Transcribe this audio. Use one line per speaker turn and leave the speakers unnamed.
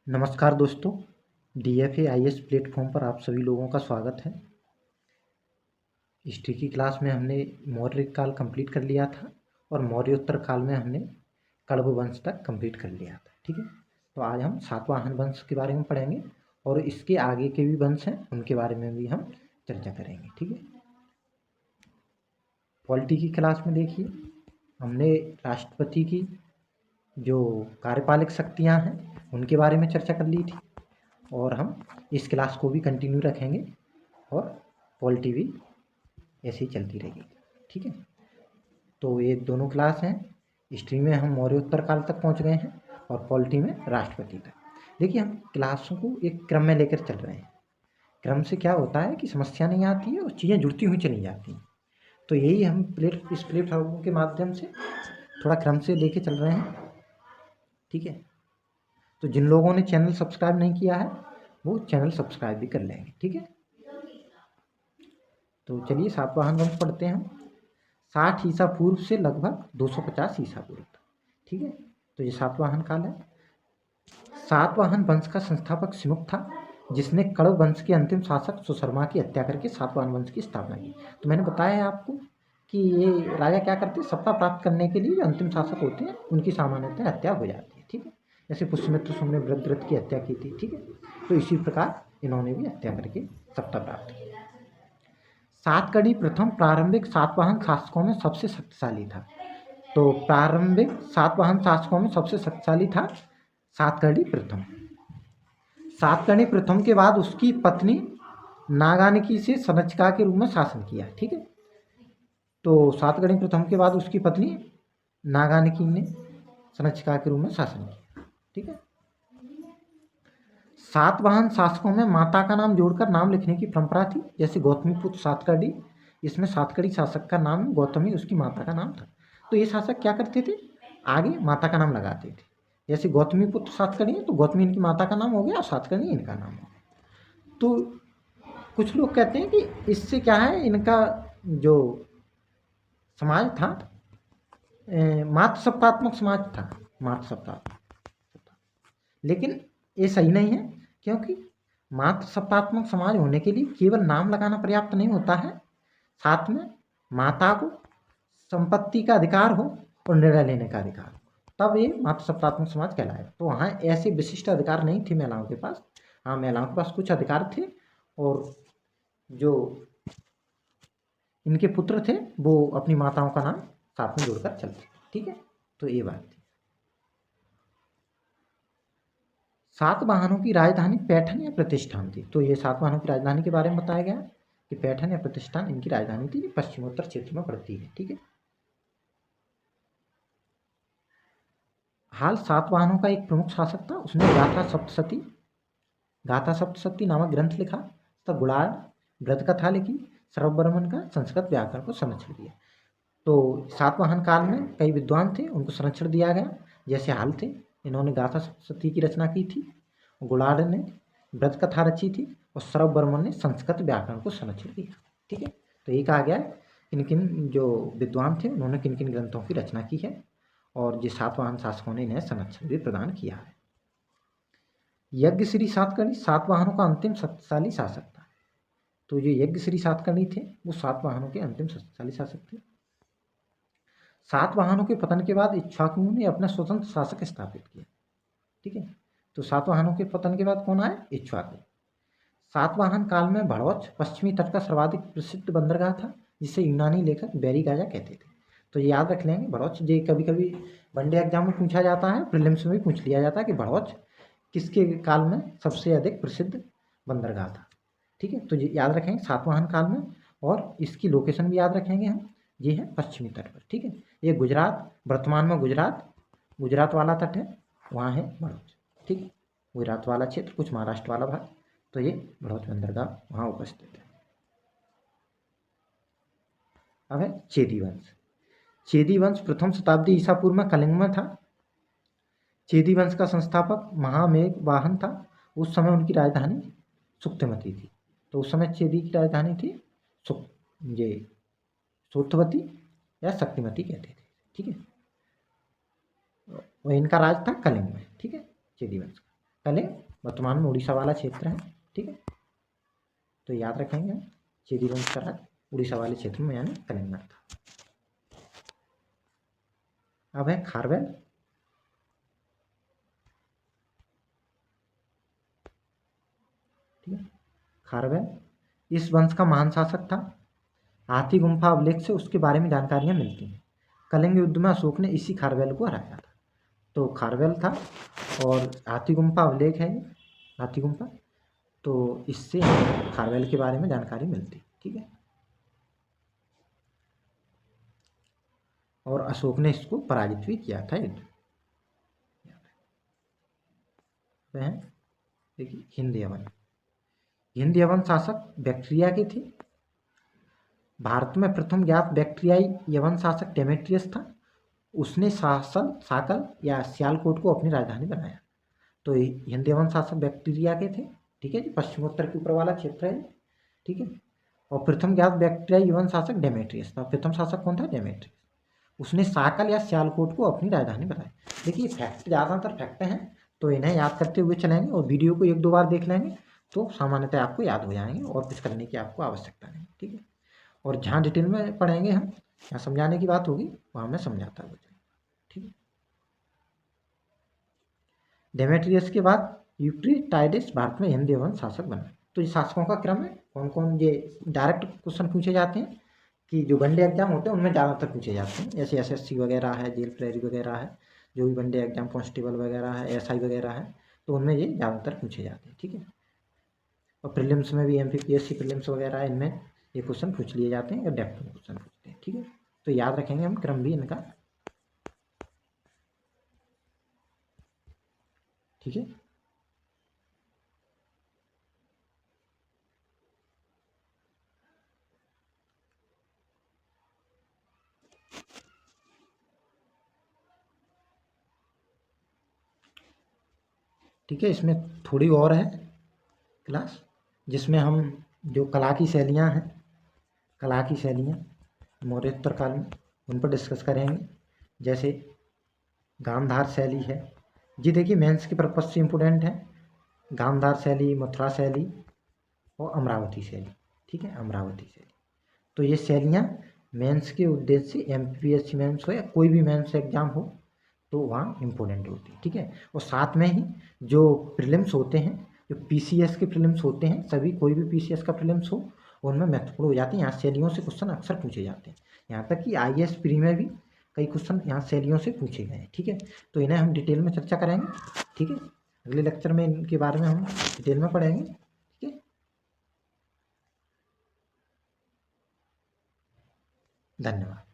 नमस्कार दोस्तों, DFA-IS platform पर आप सभी लोगों का स्वागत है। हिस्ट्री की क्लास में हमने मौर्य काल कंप्लीट कर लिया था और मौर्योत्तर काल में हमने कण्व वंश तक कंप्लीट कर लिया था। ठीक है, तो आज हम सातवाहन वंश के बारे में पढ़ेंगे और इसके आगे के भी वंश हैं उनके बारे में भी हम चर्चा करेंगे। ठीक है, पॉलिटी की क्लास में देखिए हमने राष्ट्रपति की जो कार्यपालक शक्तियाँ हैं उनके बारे में चर्चा कर ली थी और हम इस क्लास को भी कंटिन्यू रखेंगे और पॉलिटी भी ऐसे ही चलती रहेगी। ठीक है, तो ये दोनों क्लास हैं। हिस्ट्री में हम मौर्योत्तर काल तक पहुंच गए हैं और पॉलिटी में राष्ट्रपति तक। देखिए, हम क्लासों को एक क्रम में लेकर चल रहे हैं। क्रम से क्या होता है कि समस्या नहीं आती है और चीज़ें जुड़ती हुई चली जाती हैं। तो यही हम इस प्लेटफॉर्म के माध्यम से थोड़ा क्रम से लेके चल रहे हैं। ठीक है, तो जिन लोगों ने चैनल सब्सक्राइब नहीं किया है वो चैनल सब्सक्राइब भी कर लेंगे। ठीक है, तो चलिए सातवाहन वंश पढ़ते हैं हम। 60 ईसा पूर्व से लगभग 250 ईसा पूर्व तक। ठीक है, तो ये सातवाहन काल है। सातवाहन वंश का संस्थापक सिमुक था, जिसने कण्व वंश के अंतिम शासक सुशर्मा की हत्या करके सातवाहन वंश की स्थापना की। तो मैंने बताया है आपको कि ये राजा क्या करते हैं, सत्ता प्राप्त करने के लिए जो अंतिम शासक होते हैं उनकी सामान्यतः हत्या हो जाती है। ठीक है, जैसे पुष्यमित्र सुम्न ने वृद्धरथ की हत्या की थी। ठीक है, तो इसी प्रकार इन्होंने भी हत्या करके सत्ता प्राप्त की। सातकर्णी प्रथम प्रारंभिक सातवाहन शासकों में सबसे शक्तिशाली था। तो प्रारंभिक सातवाहन शासकों में सबसे शक्तिशाली था सातकर्णी प्रथम। सातकर्णी प्रथम के बाद उसकी पत्नी नागानिकी से संरक्षिका के रूप में शासन किया। ठीक है, तो सातकर्णी प्रथम के बाद उसकी पत्नी नागानिकी ने संरक्षिका के रूप में शासन किया। ठीक है, सातवाहन शासकों में माता का नाम जोड़कर नाम लिखने की परंपरा थी। जैसे गौतमी पुत्र सातकर्णी, इसमें सातकर्णी शासक का नाम गौतमी उसकी माता का नाम था। तो ये शासक क्या करते थे, आगे माता का नाम लगाते थे। जैसे गौतमी पुत्र सातकर्णी है तो गौतमी इनकी माता का नाम हो गया और सातकर्णी इनका नाम हो गया। तो कुछ लोग कहते हैं कि इससे क्या है, इनका जो समाज था मातृ सत्तात्मक समाज था, मातृ सत्तात्मक। लेकिन ये सही नहीं है, क्योंकि मातृ सत्तात्मक समाज होने के लिए केवल नाम लगाना पर्याप्त नहीं होता है, साथ में माता को संपत्ति का अधिकार हो और निर्णय लेने का अधिकार हो, तब ये मातृ सत्तात्मक समाज कहलाएगा। तो वहाँ ऐसे विशिष्ट अधिकार नहीं थे महिलाओं के पास। हाँ, महिलाओं के पास कुछ अधिकार थे और जो इनके पुत्र थे वो अपनी माताओं का नाम साथ में जोड़कर चलते। ठीक है, तो ये बात थी। सातवाहनों की राजधानी पैठन या प्रतिष्ठान थी। तो ये सातवाहनों की राजधानी के बारे में बताया गया कि पैठन या प्रतिष्ठान इनकी राजधानी थी, पश्चिमोत्तर क्षेत्र में पड़ती है। ठीक है, हाल सातवाहनों का एक प्रमुख शासक था, उसने गाथा सप्तशती नामक ग्रंथ लिखा तथा गुणाढ़ व्रत कथा लिखी, सर्ववर्मन का संस्कृत व्याकरण को संरक्षण दिया। तो सातवाहन काल में कई विद्वान थे, उनको संरक्षण दिया गया। जैसे हाल थे, इन्होंने गाथा सप्तशती की रचना की थी, गुणाढ़ ने व्रत कथा रची थी और सर्ववर्मन ने संस्कृत व्याकरण को संरक्षण दिया। ठीक है, तो ये कहा गया है किन किन जो विद्वान थे उन्होंने किन किन ग्रंथों की रचना की है और जो सातवाहन शासकों ने इन्हें संरक्षण भी प्रदान किया है। यज्ञश्री सातकर्णी सातवाहनों का अंतिम शक्तिशाली शासक था। तो जो यज्ञश्री सातकर्णी थे वो सातवाहनों के अंतिम शक्तिशाली शासक थे। सातवाहनों के पतन के बाद इक्ष्वाकुओं ने अपना स्वतंत्र शासक स्थापित किया। ठीक है, तो सातवाहनों के पतन के बाद कौन आए, इक्ष्वाकु। सातवाहन काल में भड़ौच पश्चिमी तट का सर्वाधिक प्रसिद्ध बंदरगाह था, जिसे यूनानी लेखक बैरिगाजा कहते थे। तो ये याद रख लेंगे, भड़ौच। ये कभी कभी वनडे एग्जाम में पूछा जाता है, प्रीलिम्स में भी पूछ लिया जाता है कि भड़ौच किसके काल में सबसे अधिक प्रसिद्ध बंदरगाह था। ठीक है, तो ये याद रखेंगे सातवाहन काल में, और इसकी लोकेशन भी याद रखेंगे हम। ये है पश्चिमी तट पर। ठीक है, ये गुजरात, वर्तमान में गुजरात वाला तट है, वहाँ है भड़ौच। ठीक है, गुजरात वाला क्षेत्र, कुछ महाराष्ट्र वाला भाग, तो ये भड़ौच बंदरगाह वहाँ उपस्थित है। अब है चेदी वंश। चेदी वंश प्रथम शताब्दी ईसा पूर्व में कलिंग में था। चेदी वंश का संस्थापक महामेघवाहन था। उस समय उनकी राजधानी सुक्तिमती थी। तो उस समय चेदी की राजधानी थी ये सूर्थवती या शक्तिमती कहते थे। ठीक है, और इनका राज था कलिंग में। ठीक है, चेदी वंश का कलिंग वर्तमान में उड़ीसा वाला क्षेत्र है। ठीक है, तो याद रखेंगे चेदी वंश का राज उड़ीसा वाले क्षेत्र में यानी कलिंग में था। अब है खारवेल। ठीक है, खारवेल इस वंश का महान शासक था। हाथी गुम्फा अभिलेख से उसके बारे में जानकारियां मिलती हैं। कलिंग युद्ध में अशोक ने इसी खारवेल को हराया था। तो खारवेल था और हाथी गुम्फा अभिलेख है ये, हाथी गुम्फा, तो इससे खारवेल के बारे में जानकारी मिलती। ठीक है, और अशोक ने इसको पराजित भी किया था युद्ध। वह देखिए हिंद यवन। हिंद यवन शासक बैक्ट्रिया के थे। भारत में प्रथम ज्ञात बैक्ट्रियाई यवन शासक डेमेट्रियस था। उसने साकल या सियालकोट को अपनी राजधानी बनाया। तो हिंद यवन शासक बैक्ट्रिया के थे। ठीक है जी, पश्चिमोत्तर के ऊपर वाला क्षेत्र है। ठीक है, और प्रथम ज्ञात बैक्ट्रियाई यवन शासक डेमेट्रियस था। प्रथम शासक कौन था? डेमेट्रियस। उसने साकल या सियालकोट को अपनी राजधानी बनाया। देखिए फैक्ट, ज़्यादातर फैक्ट हैं, तो इन्हें याद करते हुए चलेंगे और वीडियो को 1-2 बार देख लेंगे तो सामान्यतः आपको याद हो जाएंगे और कुछ करने की आपको आवश्यकता नहीं। ठीक है, और जहाँ डिटेल में पढ़ेंगे हम, यहाँ समझाने की बात होगी, वहाँ मैं समझाता हुआ चलूँगा। ठीक है, डेमेट्रियस के बाद यूक्रिटाइडिस भारत में हिंद यवन शासक बना। तो ये शासकों का क्रम है। कौन कौन, ये डायरेक्ट क्वेश्चन पूछे जाते हैं कि जो वनडे एग्जाम होते हैं उनमें ज़्यादातर पूछे जाते हैं, जैसे एसएससी वगैरह है, जेल प्रेरी वगैरह है, जो भी वनडे एग्जाम कांस्टेबल वगैरह है, एसआई वगैरह है, तो उनमें ये ज़्यादातर पूछे जाते हैं। ठीक है, और प्रीलिम्स में भी एमपीपीएससी प्रीलिम्स वगैरह इनमें ये क्वेश्चन पूछ लिए जाते हैं या डेप्थ में क्वेश्चन पूछते हैं। ठीक है, तो याद रखेंगे हम क्रम भी इनका। ठीक है, ठीक है, इसमें थोड़ी और है क्लास, जिसमें हम जो कला की शैलियाँ हैं, कला की शैलियाँ मौर्योत्तर काल में, उन पर डिस्कस करेंगे। जैसे गांधार शैली है जी, देखिए मेंस के पर्पज से इम्पोर्टेंट है। गांधार शैली, मथुरा शैली और अमरावती शैली। ठीक है, अमरावती शैली। तो ये शैलियाँ मेंस के उद्देश्य से, एमपीएससी मेंस हो या कोई भी मेंस एग्जाम हो, तो वहाँ इम्पोर्टेंट होती है। ठीक है, और साथ में ही जो प्रीलिम्स होते हैं, जो पीसीएस के प्रीलिम्स होते हैं, सभी कोई भी पीसीएस का प्रीलिम्स हो, उनमें महत्वपूर्ण हो जाते हैं। यहाँ शैलियों से क्वेश्चन अक्सर पूछे जाते हैं। यहाँ तक कि आईएएस प्री में भी कई क्वेश्चन यहाँ शैलियों से पूछे गए हैं। ठीक है, तो इन्हें हम डिटेल में चर्चा करेंगे। ठीक है, अगले लेक्चर में इनके बारे में हम डिटेल में पढ़ेंगे। ठीक है, धन्यवाद।